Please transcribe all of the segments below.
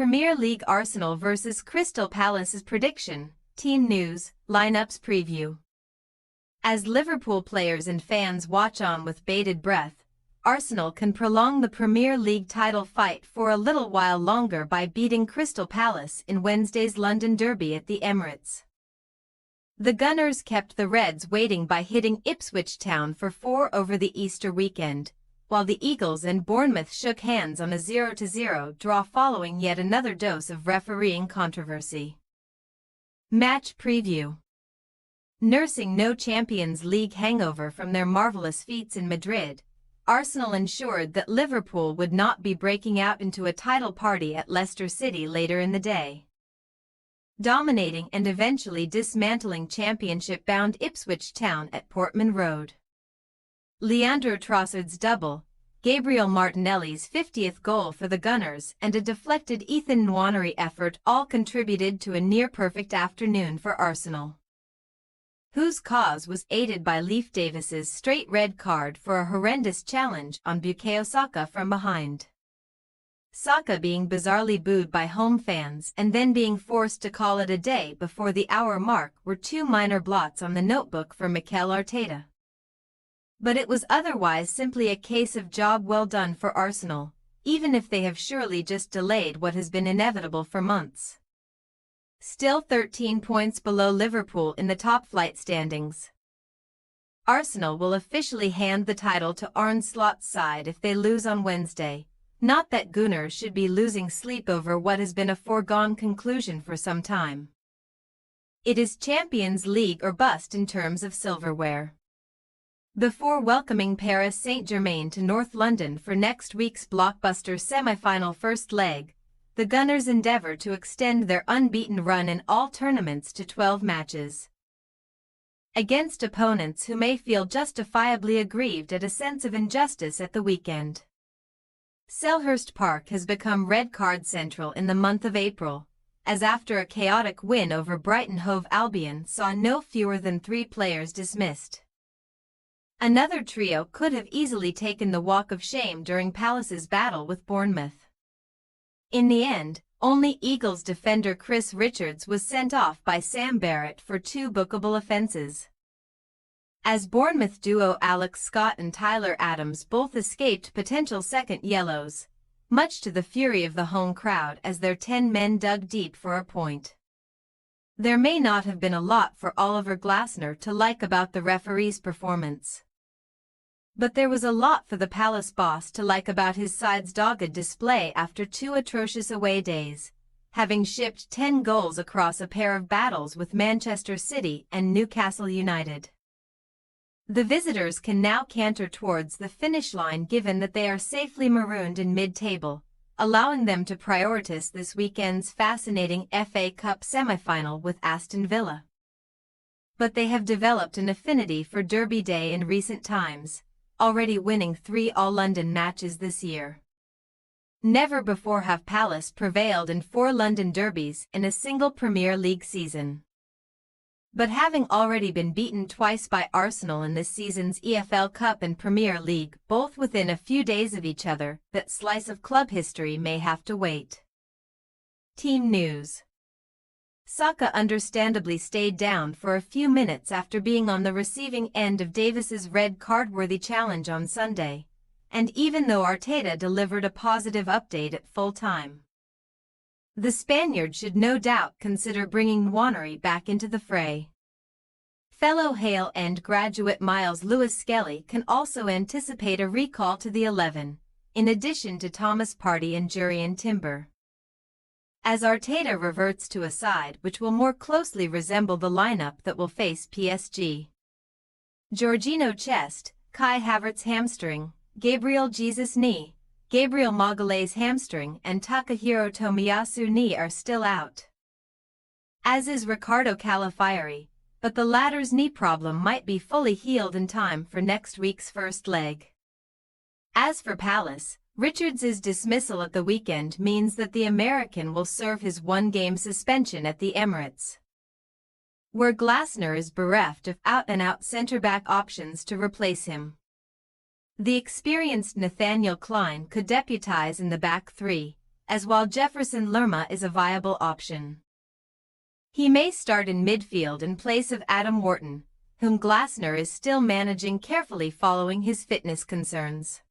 Premier League Arsenal vs Crystal Palace's prediction, team news, lineups preview. As Liverpool players and fans watch on with bated breath, Arsenal can prolong the Premier League title fight for a little while longer by beating Crystal Palace in Wednesday's London derby at the Emirates. The Gunners kept the Reds waiting by hitting Ipswich Town for 4 over the Easter weekend, while the Eagles and Bournemouth shook hands on a 0-0 draw following yet another dose of refereeing controversy. Match preview. Nursing no Champions League hangover from their marvelous feats in Madrid, Arsenal ensured that Liverpool would not be breaking out into a title party at Leicester City later in the day. Dominating and eventually dismantling championship-bound Ipswich Town at Portman Road. Leandro Trossard's double, Gabriel Martinelli's 50th goal for the Gunners and a deflected Ethan Nwaneri effort all contributed to a near-perfect afternoon for Arsenal, whose cause was aided by Leif Davis's straight red card for a horrendous challenge on Bukayo Saka from behind. Saka being bizarrely booed by home fans and then being forced to call it a day before the hour mark were two minor blots on the notebook for Mikel Arteta. But it was otherwise simply a case of job well done for Arsenal, even if they have surely just delayed what has been inevitable for months. Still 13 points below Liverpool in the top-flight standings. Arsenal will officially hand the title to Arne Slot's side if they lose on Wednesday. Not that Gunners should be losing sleep over what has been a foregone conclusion for some time. It is Champions League or bust in terms of silverware. Before welcoming Paris Saint-Germain to North London for next week's blockbuster semi-final first leg, the Gunners endeavour to extend their unbeaten run in all tournaments to 12 matches. Against opponents who may feel justifiably aggrieved at a sense of injustice at the weekend. Selhurst Park has become red card central in the month of April, as after a chaotic win over Brighton Hove Albion saw no fewer than 3 players dismissed. Another trio could have easily taken the walk of shame during Palace's battle with Bournemouth. In the end, only Eagles defender Chris Richards was sent off by Sam Barrett for 2 bookable offences. As Bournemouth duo Alex Scott and Tyler Adams both escaped potential second yellows, much to the fury of the home crowd as their 10 men dug deep for a point. There may not have been a lot for Oliver Glasner to like about the referee's performance. But there was a lot for the Palace boss to like about his side's dogged display after 2 atrocious away days, having shipped 10 goals across a pair of battles with Manchester City and Newcastle United. The visitors can now canter towards the finish line given that they are safely marooned in mid-table, allowing them to prioritise this weekend's fascinating FA Cup semi-final with Aston Villa. But they have developed an affinity for Derby Day in recent times, already winning 3 All-London matches this year. Never before have Palace prevailed in 4 London derbies in a single Premier League season. But having already been beaten twice by Arsenal in this season's EFL Cup and Premier League, both within a few days of each other, that slice of club history may have to wait. Team news. Saka understandably stayed down for a few minutes after being on the receiving end of Davis's red card-worthy challenge on Sunday, and even though Arteta delivered a positive update at full time, the Spaniard should no doubt consider bringing Nwaneri back into the fray. Fellow Hale End graduate Miles Lewis-Skelly can also anticipate a recall to the 11, in addition to Thomas Partey and Jurrien Timber, as Arteta reverts to a side which will more closely resemble the lineup that will face PSG. Jorginho chest, Kai Havertz hamstring, Gabriel Jesus knee, Gabriel Magalhaes hamstring and Takahiro Tomiyasu knee are still out, as is Ricardo Calafiori, but the latter's knee problem might be fully healed in time for next week's first leg. As for Palace, Richards' dismissal at the weekend means that the American will serve his 1-game suspension at the Emirates, where Glasner is bereft of out-and-out centre-back options to replace him. The experienced Nathaniel Clyne could deputise in the back 3, as while Jefferson Lerma is a viable option. He may start in midfield in place of Adam Wharton, whom Glasner is still managing carefully following his fitness concerns.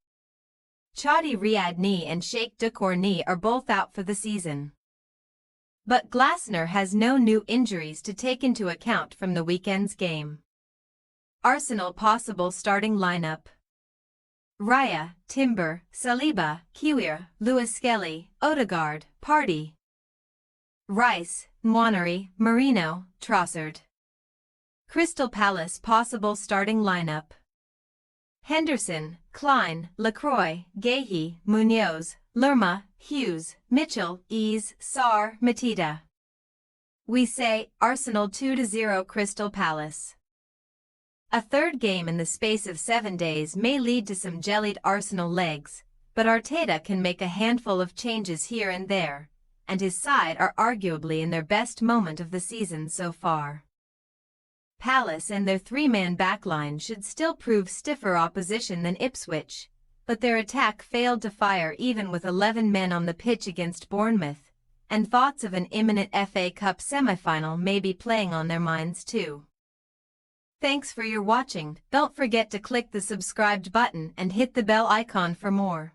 Chadi Riadni and Sheikh Dukourni are both out for the season. But Glasner has no new injuries to take into account from the weekend's game. Arsenal possible starting lineup: Raya, Timber, Saliba, Kiwior, Lewis Skelly, Odegaard, Partey, Rice, Nwaneri, Marino, Trossard. Crystal Palace possible starting lineup: Henderson, Klein, Lacroix, Guehi, Munoz, Lerma, Hughes, Mitchell, Ease, Sarr, Matida. We say Arsenal 2-0 Crystal Palace. A third game in the space of 7 days may lead to some jellied Arsenal legs, but Arteta can make a handful of changes here and there, and his side are arguably in their best moment of the season so far. Palace and their three-man backline should still prove stiffer opposition than Ipswich, but their attack failed to fire even with 11 men on the pitch against Bournemouth, and thoughts of an imminent FA Cup semi-final may be playing on their minds too. Thanks for your watching. Don't forget to click the subscribed button and hit the bell icon for more.